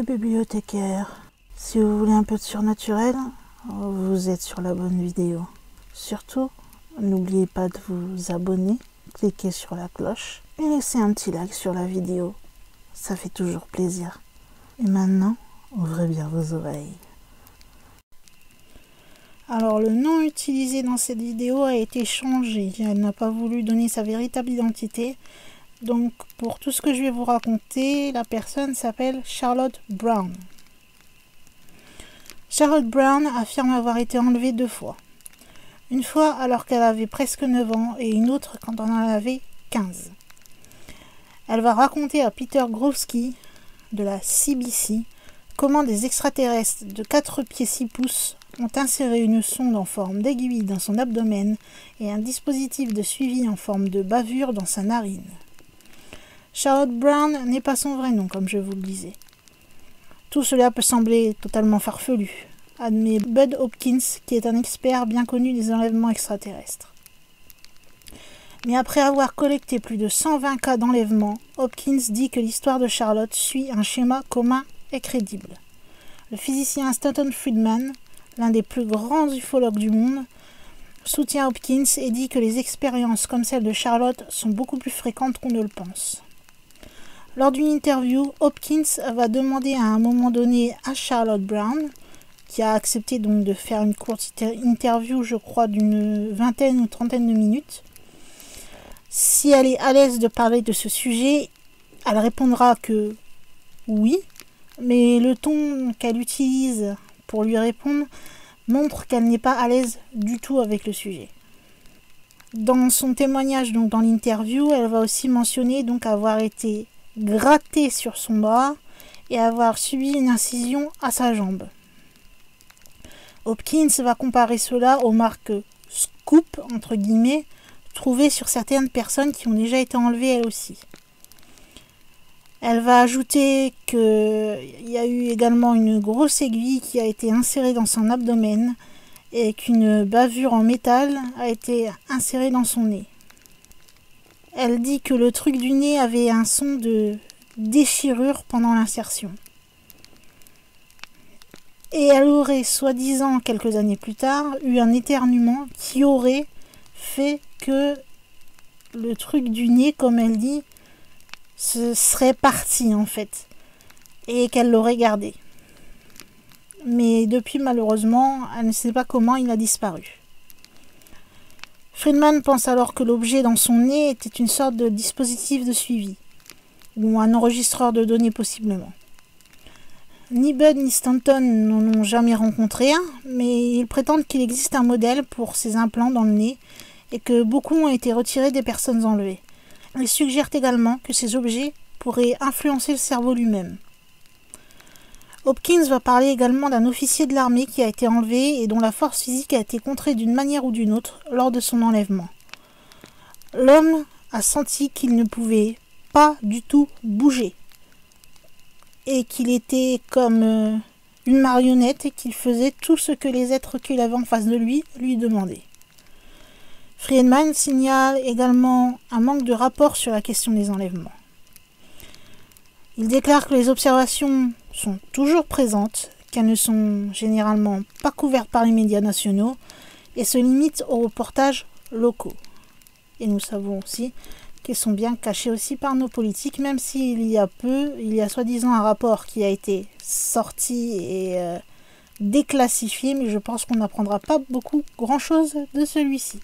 les bibliothécaires, si vous voulez un peu de surnaturel, vous êtes sur la bonne vidéo. Surtout, n'oubliez pas de vous abonner, cliquez sur la cloche et laissez un petit like sur la vidéo. Ça fait toujours plaisir. Et maintenant, ouvrez bien vos oreilles. Alors, le nom utilisé dans cette vidéo a été changé. Elle n'a pas voulu donner sa véritable identité. Donc, pour tout ce que je vais vous raconter, la personne s'appelle Charlotte Brown. Charlotte Brown affirme avoir été enlevée 2 fois. Une fois alors qu'elle avait presque 9 ans et une autre quand on en avait 15. Elle va raconter à Peter Grovsky de la CBC comment des extraterrestres de 4 pieds 6 pouces ont inséré une sonde en forme d'aiguille dans son abdomen et un dispositif de suivi en forme de bavure dans sa narine. Charlotte Brown n'est pas son vrai nom, comme je vous le disais. Tout cela peut sembler totalement farfelu, admet Bud Hopkins, qui est un expert bien connu des enlèvements extraterrestres. Mais après avoir collecté plus de 120 cas d'enlèvement, Hopkins dit que l'histoire de Charlotte suit un schéma commun et crédible. Le physicien Stanton Friedman, l'un des plus grands ufologues du monde, soutient Hopkins et dit que les expériences comme celle de Charlotte sont beaucoup plus fréquentes qu'on ne le pense. Lors d'une interview, Hopkins va demander à un moment donné à Charlotte Brown, qui a accepté donc de faire une courte interview, je crois, d'une vingtaine ou trentaine de minutes, si elle est à l'aise de parler de ce sujet. Elle répondra que oui, mais le ton qu'elle utilise pour lui répondre montre qu'elle n'est pas à l'aise du tout avec le sujet. Dans son témoignage, donc dans l'interview, elle va aussi mentionner donc avoir été grattée sur son bras et avoir subi une incision à sa jambe. Hopkins va comparer cela aux marques scoop, entre guillemets, trouvées sur certaines personnes qui ont déjà été enlevées elles aussi. Elle va ajouter qu'il y a eu également une grosse aiguille qui a été insérée dans son abdomen et qu'une bavure en métal a été insérée dans son nez. Elle dit que le truc du nez avait un son de déchirure pendant l'insertion. Et elle aurait, soi-disant, quelques années plus tard, eu un éternuement qui aurait fait que le truc du nez, comme elle dit, se serait parti en fait, et qu'elle l'aurait gardé. Mais depuis, malheureusement, elle ne sait pas comment il a disparu. Friedman pense alors que l'objet dans son nez était une sorte de dispositif de suivi, ou un enregistreur de données possiblement. Ni Bud ni Stanton n'en ont jamais rencontré un, mais ils prétendent qu'il existe un modèle pour ces implants dans le nez et que beaucoup ont été retirés des personnes enlevées. Ils suggèrent également que ces objets pourraient influencer le cerveau lui-même. Hopkins va parler également d'un officier de l'armée qui a été enlevé et dont la force physique a été contrée d'une manière ou d'une autre lors de son enlèvement. L'homme a senti qu'il ne pouvait pas du tout bouger et qu'il était comme une marionnette et qu'il faisait tout ce que les êtres qu'il avait en face de lui demandaient. Friedman signale également un manque de rapport sur la question des enlèvements. Il déclare que les observations sont toujours présentes, qu'elles ne sont généralement pas couvertes par les médias nationaux et se limitent aux reportages locaux. Et nous savons aussi qu'elles sont bien cachées aussi par nos politiques, même s'il y a peu, il y a soi-disant un rapport qui a été sorti et déclassifié, mais je pense qu'on n'apprendra pas grand-chose de celui-ci.